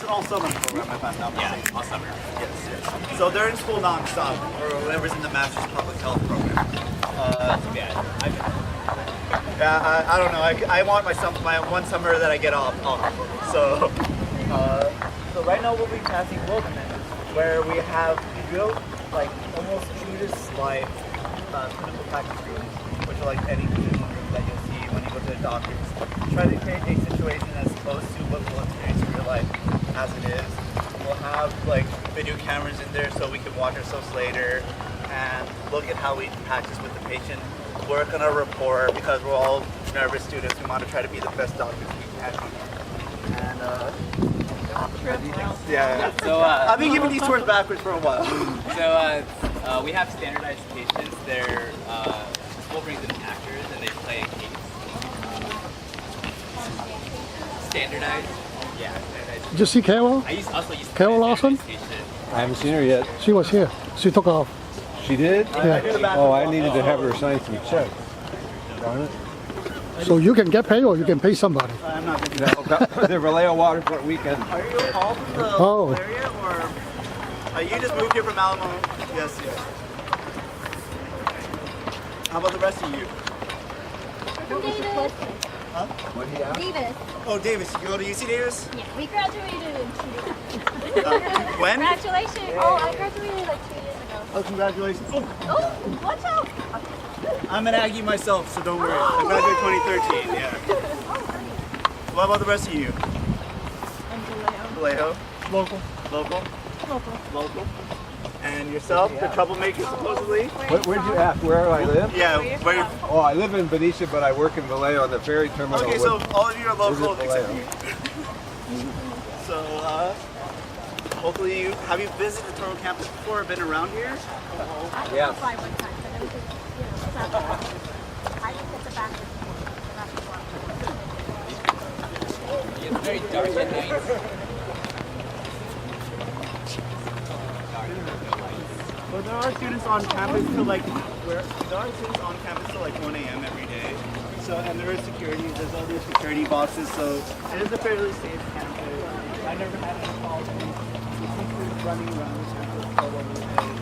an all-summer program, if I'm not mistaken. Yeah, all summer. Yes. So they're in school non-stop, or whatever's in the Master's Public Health program. Yeah, I don't know. I want my one summer that I get off. So, so right now we'll be passing Wilkman, where we have built like almost true to life clinical practice rooms, which are like any physician room that you'll see when you go to the doctors. Try to create a situation as close to what we'll experience in real life as it is. We'll have like video cameras in there so we can watch ourselves later and look at how we practice with the patient, work on our rapport because we're all nervous students. We want to try to be the best doctors we can. And yeah. So I've been giving these tours backwards for a while. So we have standardized patients. They're school brings in actors and they play a case. Standardized. Yeah, standardized. Did you see Carol? I also used to Carol play a Lawson? standardized patient. I haven't seen her yet. She was here. She took off. She did? Yeah. Oh, I needed to have her sign some checks. Darn it. So you can get paid or you can pay somebody. I'm not going to do that. The Vallejo Waterfront weekend. Are you all from the Oh. local area, or you just moved here from Alamo? Yes, yes. How about the rest of you? Davis. Huh? What do you have? Davis. Oh, Davis. You go to UC Davis? Yeah, we graduated in 2 years. When? Congratulations. Oh, I graduated like 2 years ago. Oh, congratulations. Oh, Oh, watch out. I'm an Aggie myself, so don't worry. I graduated 2013, yeah. What about the rest of you? I'm Vallejo? Local. Local? Local. Local? And yourself, the troublemaker supposedly? Where'd you ask where I live? Yeah, where you Oh, I live in Benicia, but I work in Vallejo on the ferry terminal. Okay, so all of you are local Visit except Vallejo. you. So, hopefully have you visited the Touro campus before or been around here? I Yeah. applied one time, but everything, it's not bad. I just get the back. It's very dark at night. But there are students on campus till like 1 a.m. every day. So, and there is security. There's other security boxes. So it is a fairly safe campus. I never had any problems. The teachers running around the campus all over the place.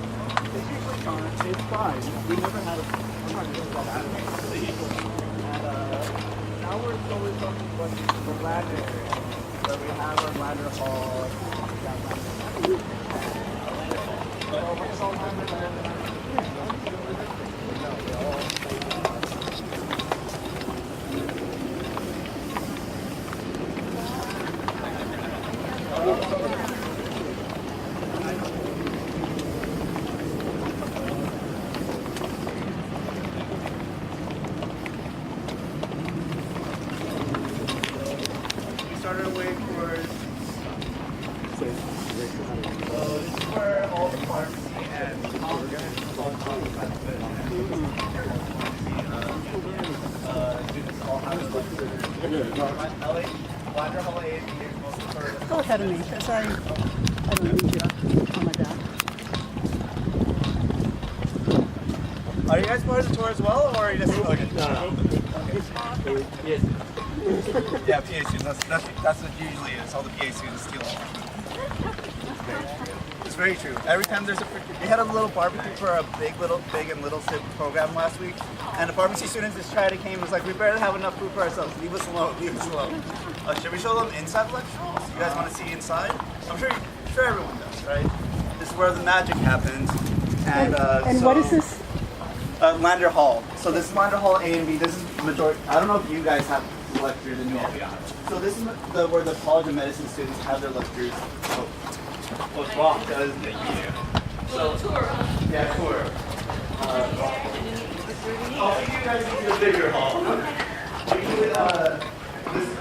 It's usually fine. It's fine. We never had a problem. And now we're slowly talking about the ladder area. So we have our ladder hall. We started away towards. So this is where all the pharmacy and students all have their lunches. LA, Wander Hall A is here mostly for. Go ahead of me, because I don't need you on my back. Are you guys part of the tour as well, or are you just? Okay. Yes. Yeah, PA students. That's what usually is. All the PA students steal all. It's very true. Every time there's we had a little barbecue for a big and little sip program last week, and the pharmacy students just tried to came and was like, we barely have enough food for ourselves. Leave us alone. Leave us alone. Should we show them inside the lecture halls? You guys want to see inside? I'm sure everyone does, right? This is where the magic happens. And what is this? Lander Hall. So this is Lander Hall A and B. This is majority. I don't know if you guys have lectures in here. So this is where the College of Medicine students have their lectures. What's wrong? So Touro. Yeah, Touro. I'll take you guys into the bigger hall.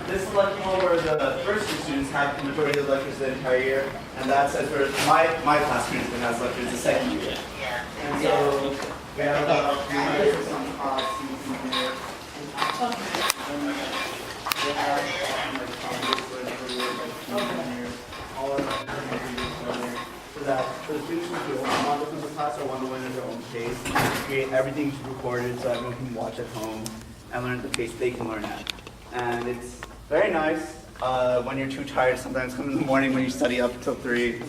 This is lecture hall where the first year students have the majority of the lectures the entire year, and that's where my class currently has lectures the second year. And so we have about 300 some seats in here. We have all of so that for the students who don't want to listen to the class or want to learn at their own pace, everything's recorded so everyone can watch at home and learn at the pace they can learn at. And it's very nice. when you're too tired, sometimes come in the morning when you study up till 3.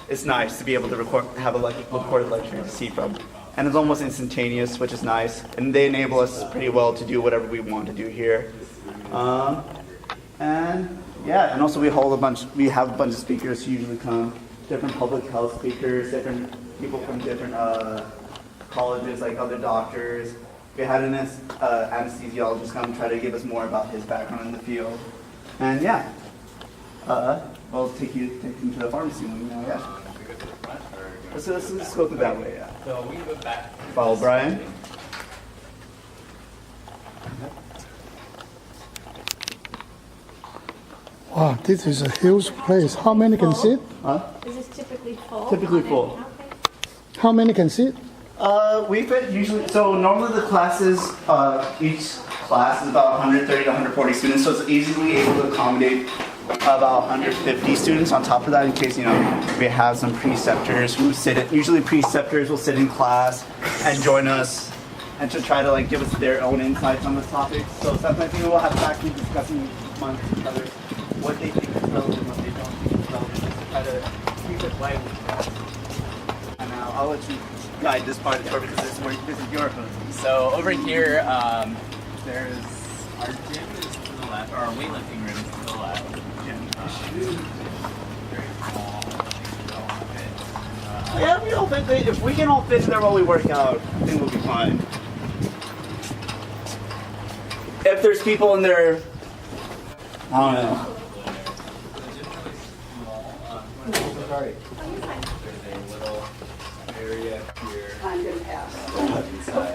It's nice to be able to have a recorded lecture to see from. And it's almost instantaneous, which is nice. And they enable us pretty well to do whatever we want to do here. And also we have a bunch of speakers who usually come, different public health speakers, different people from different colleges, like other doctors. We had an anesthesiologist come try to give us more about his background in the field. And we'll take you to the pharmacy wing now, yeah. So let's go through that way, yeah. So we go back. Follow Brian. Wow, this is a huge place. How many can sit? Is this typically full? Typically full. Okay. How many can sit? We fit usually, so normally the classes, each class is about 130 to 140 students, so it's easily able to accommodate about 150 students on top of that in case, we have some preceptors who usually preceptors will sit in class and join us and to try to give us their own insights on the topic. So sometimes we'll have faculty discussing amongst each other what they think is relevant, what they don't think is relevant, just to try to keep it lively. And now I'll let you guide this part of the tour because this is your hood. So over here, there's our gym is to the left, or our weightlifting room is to the left. Very small. Yeah, we all fit. If we can all fit there while we work out, I think we'll be fine. If there's people in there, I don't know. Sorry. There's a little area here. I'm going to pass.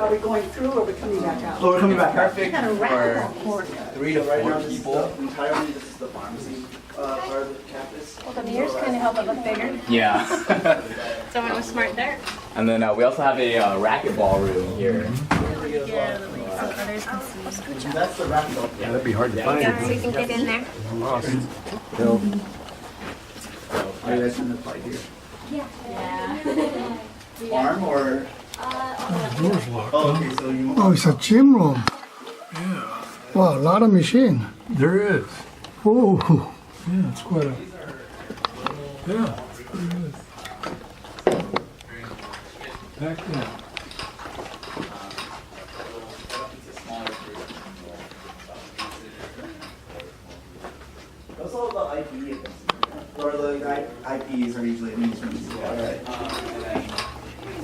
Are we going through or are we coming back out? Oh, we're coming back. Perfect Got a for racquetball court. 3 to 4 people. Entirely, this is the pharmacy part of the campus. Well, the mirrors kind of help it look bigger. Yeah. Someone was smart there. And then we also have a racquetball room here. Yeah, so others can see. That's the racquetball. Yeah, that'd be hard to find. Yeah, so you can get in there. No. Are you guys going to play here? Yeah. Farm or? Doors locked. Oh, okay, so you Oh, it's a gym room. Yeah. Wow, a lot of machine. There is. Oh, Yeah, it's quite a. Yeah, it's pretty good. Back then. That's all the IP or the IPs are usually amusements. Right.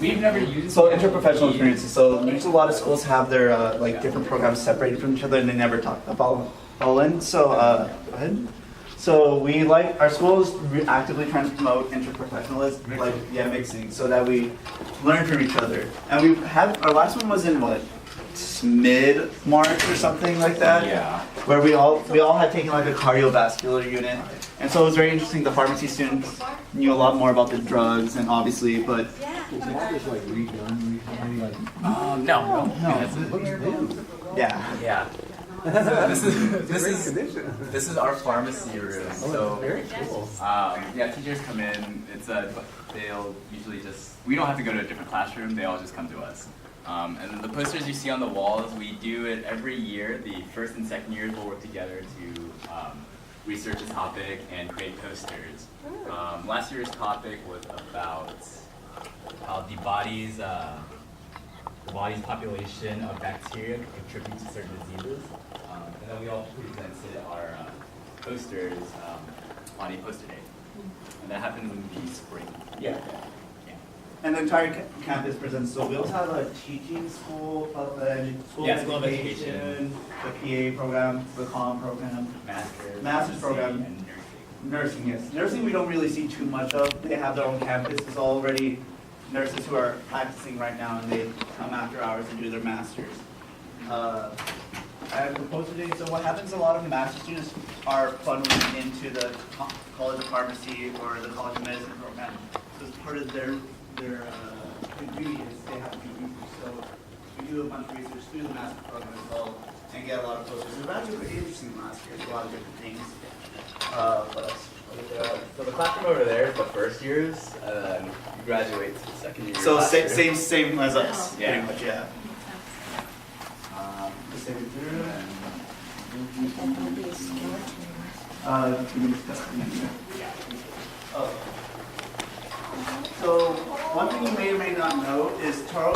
We've never used So interprofessional experiences. So usually a lot of schools have their different programs separated from each other, and they never talk about all in. So go ahead. So we our school is actively trying to promote interprofessionalism, mixing, so that we learn from each other. And we have our last one was in mid-March or something like that. Yeah. Where we all had taken a cardiovascular unit, and so it was very interesting. The pharmacy students knew a lot more about the drugs, and obviously, but Is that just redone recently? No. yeah. Yeah. So this is our pharmacy room. So Very cool. teachers come in. They'll usually we don't have to go to a different classroom. They all just come to us. And the posters you see on the walls, we do it every year. The first and second years will work together to research a topic and create posters. Last year's topic was about how the body's population of bacteria contribute to certain diseases. And then we all presented our posters on a poster day. And that happens in the spring. Yeah. And the entire campus presents. So we also have a teaching school, school of education, the PA program, the comm program, master's program, and nursing. Yes, nursing we don't really see too much of. They have their own campus. There's already nurses who are practicing right now, and they come after hours to do their masters. I proposed today. So what happens? A lot of master students are funneling into the College of Pharmacy or the College of Medicine program. So as part of their degree is they have to do research. So we do a bunch of research through the master program as well and get a lot of posters. It was actually pretty interesting last year. There's a lot of different things. What else? So the classroom over there is the first years, and you graduate to the second year. So same as us. Yeah. Pretty much, yeah. Just take it through. So one thing you may or may not know is Touro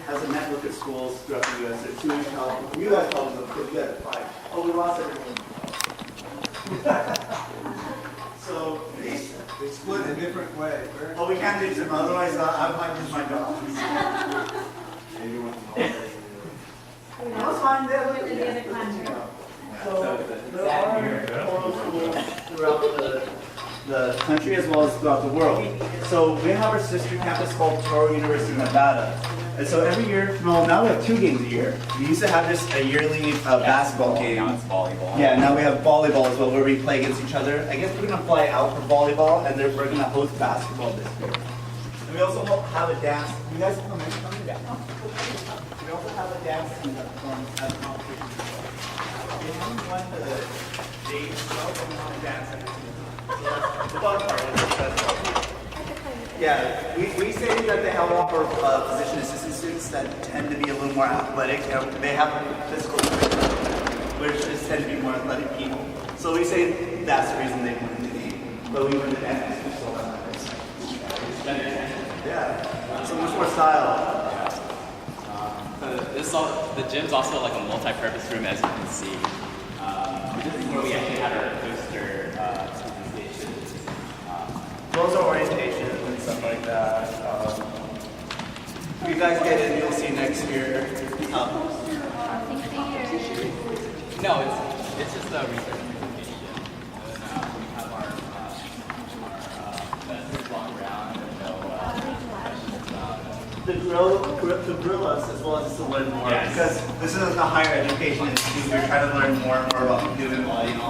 has a network of schools throughout the U.S. There's 2 in California. You guys probably know because you guys have 5. Oh, we lost everyone. So They split a different way. oh, we can't lose them. Otherwise, I might lose my job. That's fine. They're Went to the other classroom. So there are Touro schools throughout the country as well as throughout the world. So we have our sister campus called Touro University, Nevada. And so every year, well, now we have 2 games a year. We used to have just a yearly basketball game. Now it's volleyball. Yeah, now we have volleyball as well, where we play against each other. I guess we're gonna fly out for volleyball, and then we're gonna host basketball this year. And we also have a dance. You guys come in? Yeah. We also have a dance team that performs at competition. We haven't won the days, so we want to dance at the team. So that's the fun part of it. Yeah, we say that they have for physician assistant students that tend to be a little more athletic. They have physical fitness, which just tend to be more athletic people. So we say that's the reason they win the game. But we win the dance. Yeah, so much more style. The gym's also like a multi-purpose room, as you can see. This is where we actually had our poster presentations. Those are orientations and stuff like that. If you guys get in, you'll see next year. No, it's just a research presentation. And then we have our walk around and To grill us as well as to learn more. Yes. Because this isn't a higher education institute. We're trying to learn more and more about human body that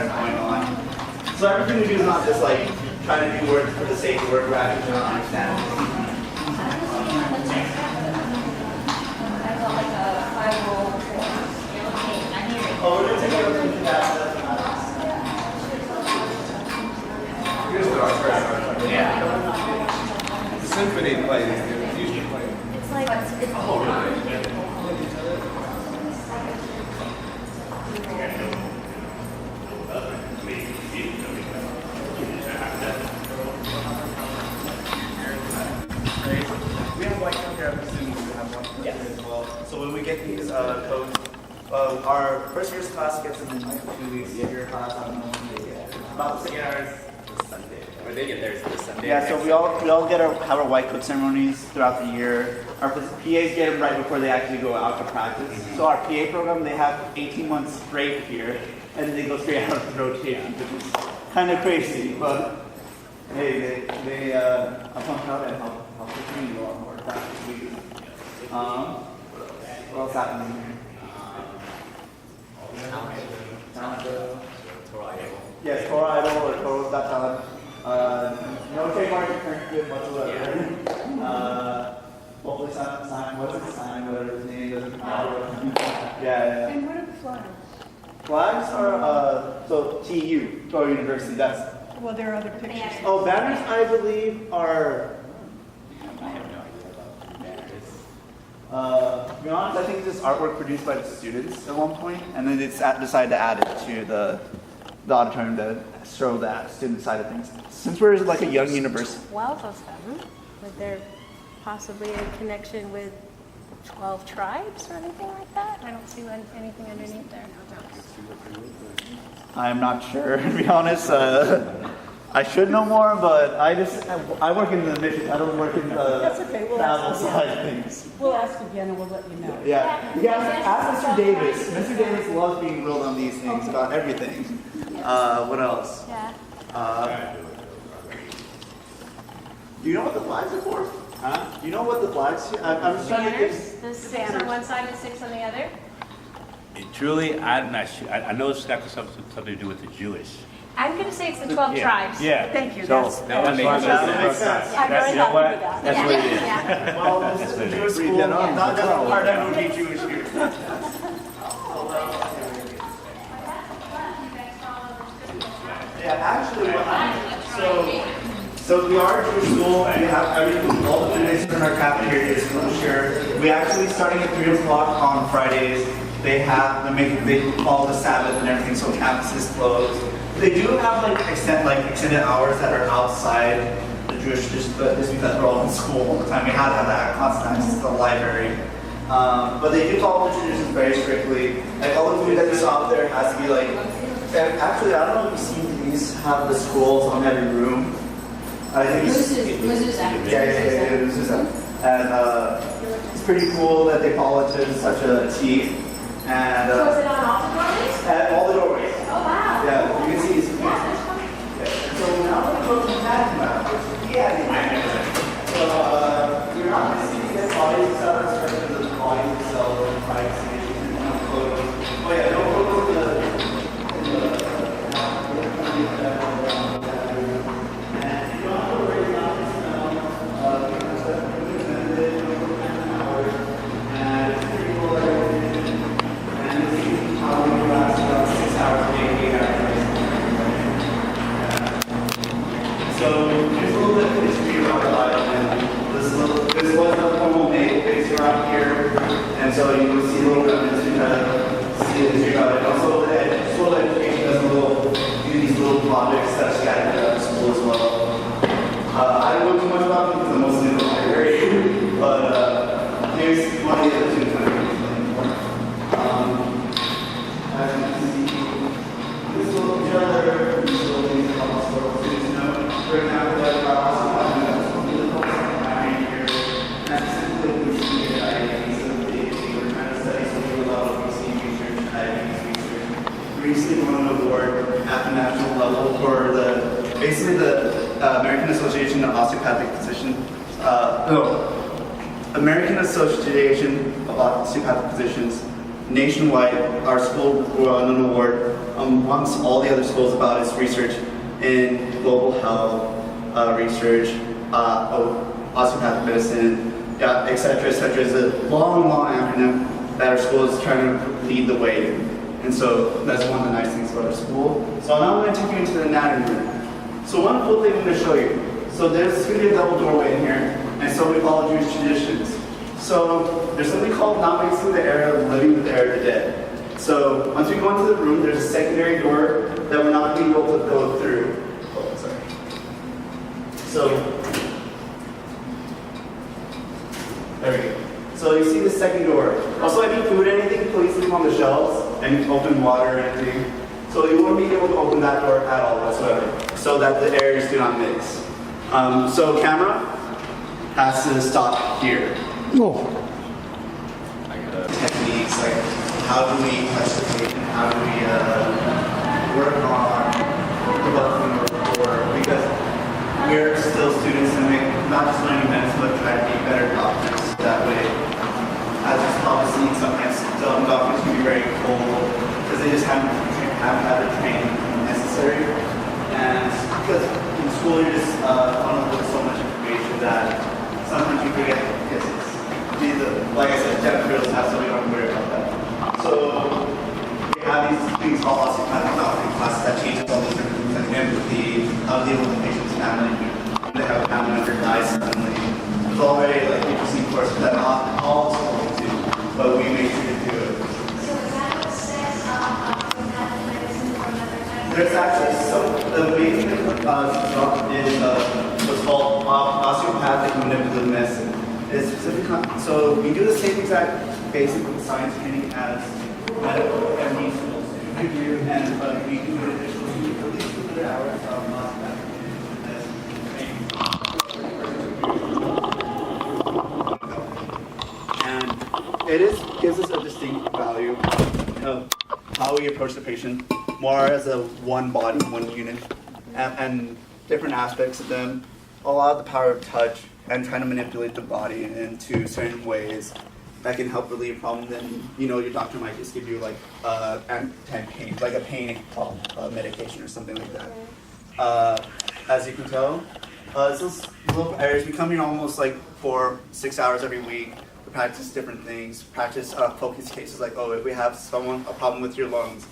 are going on. So everything we do is not just like trying to do work for the sake of work. We're actually trying to understand. Oh, we're going to take a look at that. Here's what our first. Yeah. The symphony plays. It's usually played. It's like, We have white coat here. I'm assuming we have white coat here as well. So when we get these codes, our first year's class gets them in like 2 weeks. Your class, I don't know when they get. About 6 hours. Sunday. Or they get theirs this Sunday. Yeah, so we all get have our white coat ceremonies throughout the year. Our PAs get them right before they actually go out to practice. So our PA program, they have 18 months straight here, and then they go straight out of the rotation, which is kind of crazy, but hey, I'm pumped out and help the community a lot more practice week. What else happening here? Yes, Touro Idol or Touro Got Talent. No trademark infringement whatsoever. Hopefully sign, what's his sign, whatever his name doesn't matter. Yeah. And what are the flags? Flags are, so TU, Touro University, that's. Well, there are other pictures. Oh, banners, I believe, are. I have no idea about banners. To be honest, I think this is artwork produced by the students at one point, and then they decided to add it to the auditorium to show that student side of things. Since we're like a young university. 12 of them. Would there possibly a connection with 12 tribes or anything like that? I don't see anything underneath there. I'm not sure, to be honest. I should know more, but I work in the mission. I don't work in the That's okay, we'll travel ask side of things. We'll ask again and we'll let you know. Yeah, you guys ask Mr. Davis. Mr. Davis loves being grilled on these things about everything. What else? Yeah. Do you know what the flags are for? Huh? Do you know what the flags? I'm just trying to Banners. think. There's 6 on one side and 6 on the other. Truly, I'm not sure. I know it's got something to do with the Jewish. I'm going to say it's the 12 tribes. Yeah. Thank you, So, that's. that makes That sense. makes sense. I'm very You know happy what? with that. That's what it is. Yeah. Well, this is a Jewish school. Not every part-time would be Jewish here. Yeah, actually, so we are a Jewish school. We have everything, all the food in our cafeteria is kosher. We actually, starting at 3 o'clock on Fridays, they follow the Sabbath and everything, so campus is closed. They do have extended hours that are outside the Jewish tradition, but this because we're all in school all the time. We have to have that constant access to the library. But they do follow the traditions very strictly. Like all the food that you saw up there has to be like. Actually, I don't know if you've seen these have the scrolls on every room. I think and it's pretty cool that they follow it to such a T. And So is it on all the doorways? at all the doorways. Oh, wow. Yeah, you can see it's Yeah, that's fun. so now we're going to the path map, which so you're not going to see the bodies itself, especially the bodies themselves and privacy and photos. Oh yeah, don't go to the and you don't have to worry about the smell, because the food is limited, you don't have an hour, and it's pretty cool that everything. And you see how we last about 6 hours a day, 8 hours a day. So here's a little bit of history about the island. This was a formal naval base around here, and so you will see a little remnants to kind of see the history about it. Also, the school education does do these little projects that are scattered throughout the school as well. I don't know too much about them because I'm mostly in the library, but here's one of the other two kind of things really important. As you can see, this little trailer, these little things that help us for students know. For example, like our house apartment, that's one of the books I'm having here. And that's simply we see a diabetes of the we're trying to study social level, we see research, diabetes research. We recently won an award at the national level for basically the American Association of Osteopathic Physicians. American Association of Osteopathic Physicians. Nationwide, our school won an award amongst all the other schools about its research in global health, research, osteopathic medicine, et cetera, et cetera. It's a long, long acronym that our school is trying to lead the way in. And so that's one of the nice things about our school. So now I'm going to take you into the anatomy room. So one cool thing I'm going to show you. So there's going to be a double doorway in here, and so we follow Jewish traditions. So there's something called not mixing the area of the living with the area of the dead. So once we go into the room, there's a secondary door that we're not being able to go through. Oh, sorry. So there we go. So you see the second door. Also, any food, anything, please leave on the shelves. Any open water or anything. So you won't be able to open that door at all whatsoever, so that the areas do not mix. So camera has to stop here. Oh, Techniques like how do we touch the patient, how do we work on developing a rapport, because we're still students and we're not just learning medicine but try to be better doctors that way. As you've probably seen, sometimes some doctors can be very cold because they just haven't had the training necessary, and because in school you're just funneled with so much information that sometimes you forget because like I said, Jeff have, so we don't worry about that. So we have these things called osteopathic doctoring classes that change all these different things like empathy, how to deal with the patient's family, they have a family member die suddenly. It's all very like interesting course that not all schools do, but we make sure to do it. So is that what sets osteopathic medicine from another time? There's actually the main thing is what's called osteopathic manipulative medicine. It's specific, so we do the same exact basic science training as medical MD schools do, and we do it additionally for at least 200 hours of osteopathic training. And it gives us a distinct value of how we approach the patient more as a one body, one unit, and different aspects of them. A lot of the power of touch and trying to manipulate the body into certain ways that can help relieve problems. Then your doctor might just give you like pain, like a pain medication or something like that. As you can tell, those little areas we come here almost like 4-6 hours every week. We practice different things. Practice focus cases like if we have a problem with your lungs,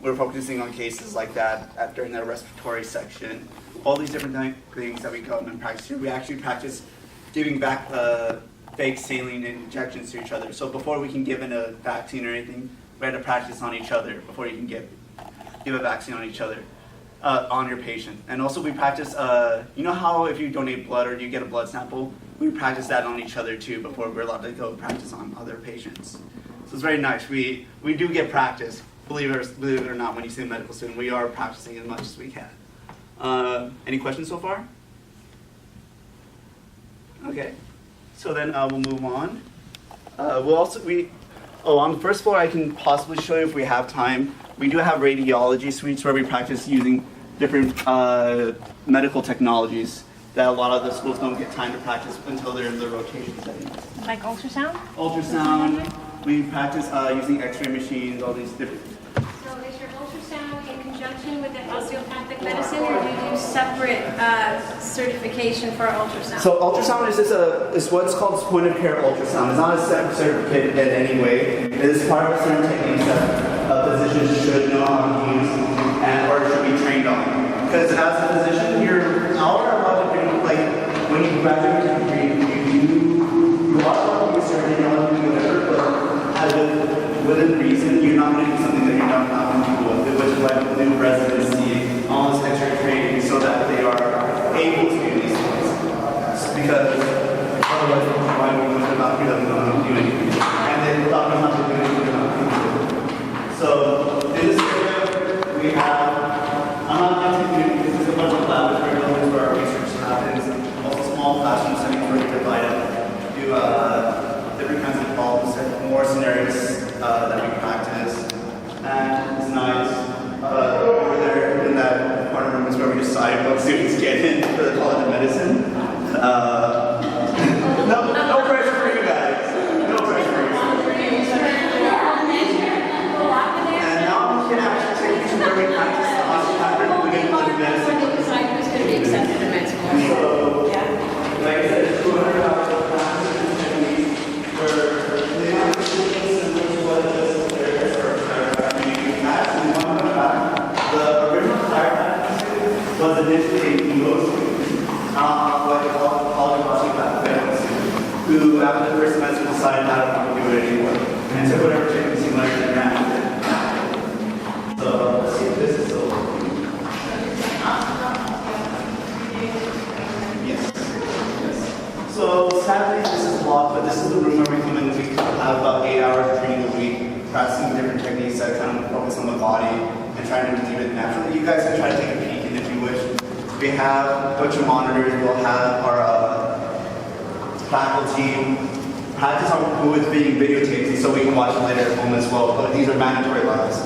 we're focusing on cases like that during the respiratory section. All these different things that we come and practice here. We actually practice giving back fake saline injections to each other. So before we can give in a vaccine or anything, we had to practice on each other before you can give a vaccine on each other, on your patient. And also we practice, you know how if you donate blood or you get a blood sample, we practice that on each other too before we're allowed to go practice on other patients. So it's very nice. We do get practice, believe it or not, when you see a medical student, we are practicing as much as we can. Any questions so far? Okay, so then we'll move on. On the first floor, I can possibly show you if we have time. We do have radiology suites where we practice using different medical technologies that a lot of the schools don't get time to practice until they're in the rotation settings. Like ultrasound? Ultrasound, we practice using x-ray machines, all these different. So is your ultrasound in conjunction with the osteopathic medicine, or do you do separate certification for ultrasound? So ultrasound is what's called point of care ultrasound. It's not a separate certificate in any way. It is part of certain techniques that physicians should know how to use and or should be trained on. Because as a physician, you're allowed to do, like, when you graduate your degree, you are allowed to use your radiology, whatever, but within reason, you're not going to do something that you're not comfortable with, which is why people do residency, all this extra training, so that they are able to do these things. Because otherwise, why would we not be able to do anything? And then the doctors not to do anything they're not comfortable. So in this area, we have, I'm not going to do, this is a bunch of laboratory buildings where our research happens, also small classroom settings where we divide up, do different kinds of problems, more scenarios that we practice, and it's nice. Over there in that part of the room is where we decide what students get in for the College of Medicine. No pressure for you guys. No pressure for you. And now we can actually take you to where we practice the osteopathic medicine. So, like I said, 200 hours of practice where they have the students and which was just their chiropractic class. And one of the original chiropractic was initially a EO student, what they call College of Osteopathic, who after the first semester decided not to want to do it anymore. And took whatever training seemed like they ran with it. So let's see if this is still working. Yes. So sadly this is blocked, but this is the room where we come in. We have about 8 hours of training a week, practicing different techniques that kind of focus on the body and trying to leave it natural. You guys can try to take a peek, and if you wish, we have a bunch of monitors. We'll have our faculty practice on who is being videotaped, so we can watch it later at home as well. But these are mandatory labs.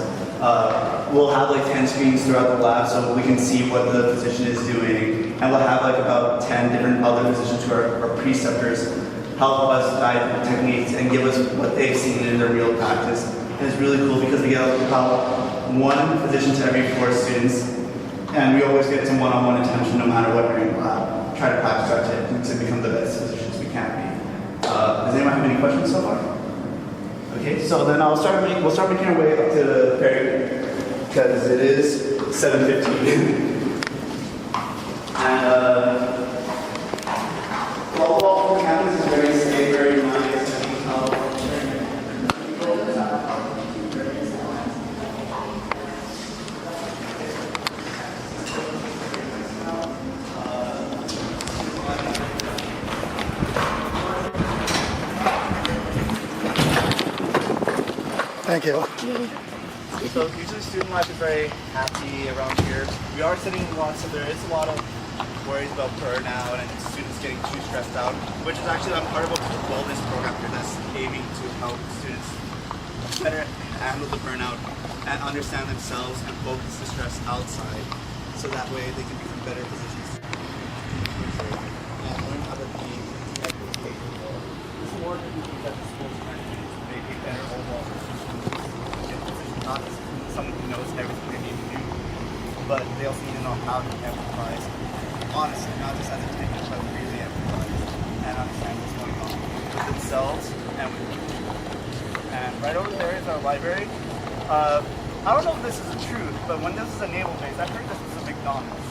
We'll have like 10 screens throughout the lab so we can see what the physician is doing. And we'll have like about 10 different other physicians who are preceptors help us guide techniques and give us what they've seen in their real practice. And it's really cool because we get about one physician to every 4 students. And we always get some one-on-one attention no matter what you're in the lab. Try to practice our techniques to become the best physicians we can be. Does anyone have any questions so far? Okay, so then we'll start making our way up to Perry because it is 7:15. And all the campus is very safe, very nice. Thank you. So usually student life is very happy around here. We are sitting lots, so there is a lot of worries about burnout and students getting too stressed out, which is actually I'm part of a wellness program here that's aiming to help students better handle the burnout and understand themselves and focus the stress outside, so that way they can become better physicians. And learn how to be capable. This is more than that the schools trying to do to make a better overall not just someone who knows everything they need to do, but they also need to know how to empathize. Honestly, not just as a technique, but really empathize and understand what's going on with themselves and with people. And right over there is our library. I don't know if this is the truth, but when this is a naval base, I heard this was a McDonald's.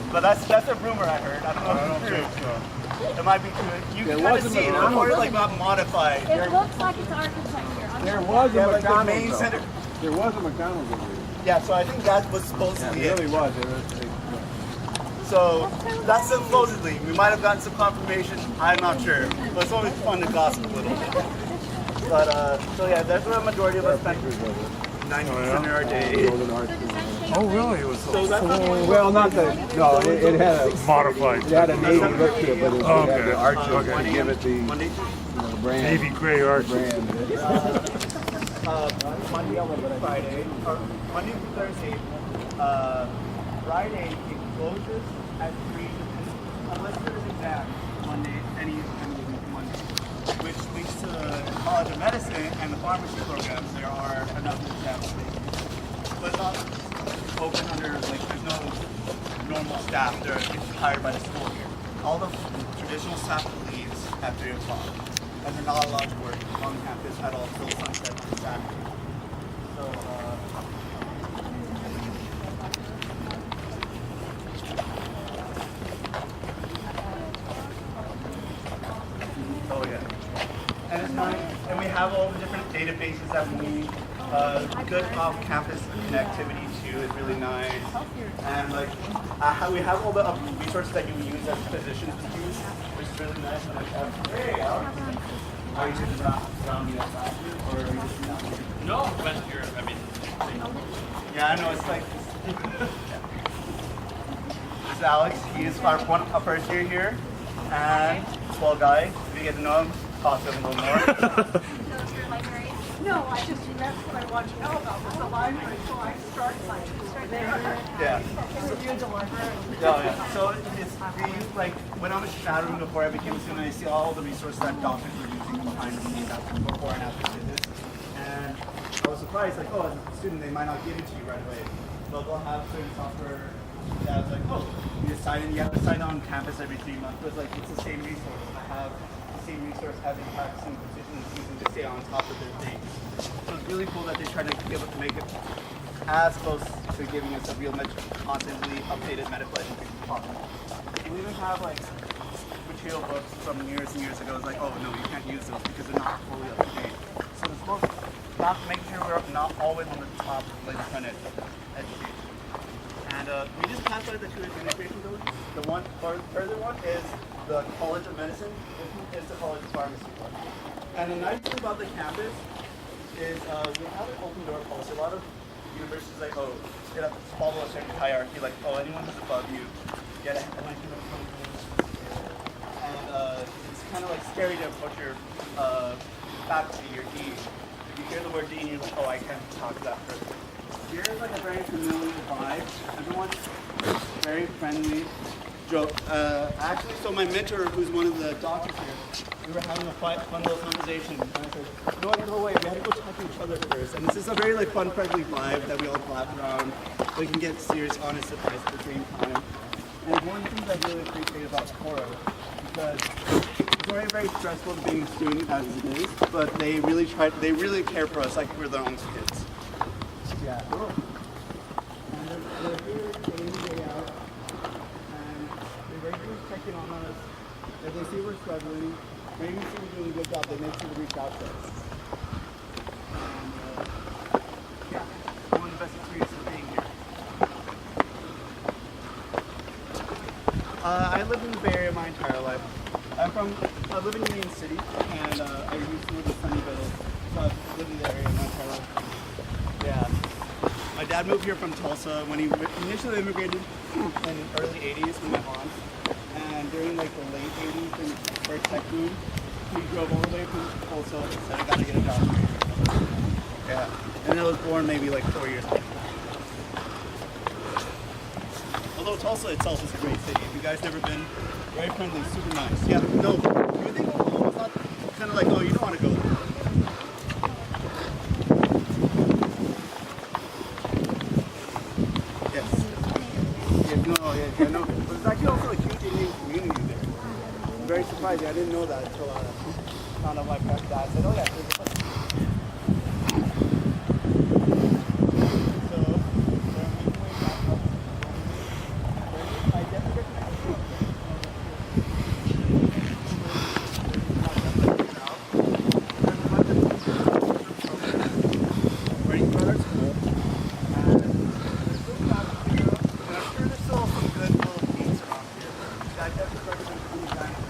But that's a rumor I heard. I don't know if it's true. It might be true. You can kind of see it. It's more like not modified. It looks like it's architecture. There was a Yeah, like the McDonald's. main though. center. There was a McDonald's over here. Yeah, so I think that was supposed Yeah, to be it it. really was. So that's supposedly. We might have gotten some confirmation. I'm not sure. But it's always fun to gossip a little bit. But so yeah, that's where the majority of us spend 90% of our day. Oh, really? It was So that's not Well, not the. No, it had a. modified. It had a navy look to it, but it Okay. had the arches Okay. to give it the Monday, brand. Navy gray arch. brand. Monday through Friday, or Monday through Thursday. Friday it closes at 3 unless there's exam Monday, any given Monday, which leads to the College of Medicine and the pharmacy programs. There are another exam days, but not open under like there's no normal staff. They're hired by the school here. All the traditional staff leaves at 3 o'clock, and they're not allowed to work on campus at all till sunset on Saturday. So. Oh yeah. And it's nice. And we have all the different databases that we need. Good off-campus connectivity too is really nice. And like, we have all the resources that you would use as physicians would use, which is really nice. And like, hey, Alex, are you just around me outside, or are you just not here? No, but you're, I mean, Yeah, I know. It's like. This is Alex. He's our first year here, and swell guy. If you get to know him, talk to him a little more. No, I just, that's what I want to know about, was the library, so I started my, there. Yeah. Interviewed the librarian. Yeah. So it's the, like when I was shadowing before I became a student, I see all the resources that doctors were using behind the scenes before and after this. And I was surprised, like, oh, as a student, they might not give it to you right away. But they'll have certain software that's like, oh, you have to sign on campus every 3 months. But it's like, it's the same resource. I have the same resource as a practicing physician is using to stay on top of their things. So it's really cool that they try to be able to make it as close to giving us a real, constantly updated medical education as possible. We even have like material books from years and years ago. It's like, oh no, you can't use those because they're not fully up to date. So it's supposed to not make sure we're not always on the top of the planet education. And we just passed by the two administration buildings. The one further one is the College of Medicine. This one is the College of Pharmacy. And the nice thing about the campus is we have an open door policy. A lot of universities like, oh, you have to follow a certain hierarchy, like, oh, anyone who's above you get a ranking of company. And it's kind of like scary to approach your faculty, your dean. If you hear the word dean, you're like, oh, I can't talk to that person. Here's like a very familiar vibe. Everyone's very friendly. Joke. Actually, so my mentor, who's one of the doctors here, we were having a fun little conversation. And I said, no way, we had to go talk to each other first. And this is a very like fun, friendly vibe that we all clap around. We can get serious, honest advice at the same time. And one of the things I really appreciate about Touro, because it's very, very stressful to being a student as it is, but they really care for us like we're their own kids. Yeah. Cool. And they're here day in, day out. And they regularly check in on us. If they see we're struggling, maybe see we're doing a good job, they make sure to reach out to us. And yeah, one of the best experiences of being here. I lived in the Bay Area my entire life. I live in Union City, and I used to live in Sunnyvale, so I've lived in the area my entire life. Yeah. My dad moved here from Tulsa when he initially immigrated in the early 80s with my mom. And during like the late 80s and first tech boom, he drove all the way from Tulsa and said, I gotta get a job here. Yeah. And I was born maybe like 4 years later. Although Tulsa itself is a great city. If you guys never been, very friendly, super nice. Yeah, no, you think, oh, it's not kind of like, oh, you don't want to go there. Yeah, no. But there's actually also a huge Indian community there. I'm very surprised. I didn't know that until I found out my dad said, oh yeah, there's a bunch. So, they're making way back up. I definitely recommend digest structure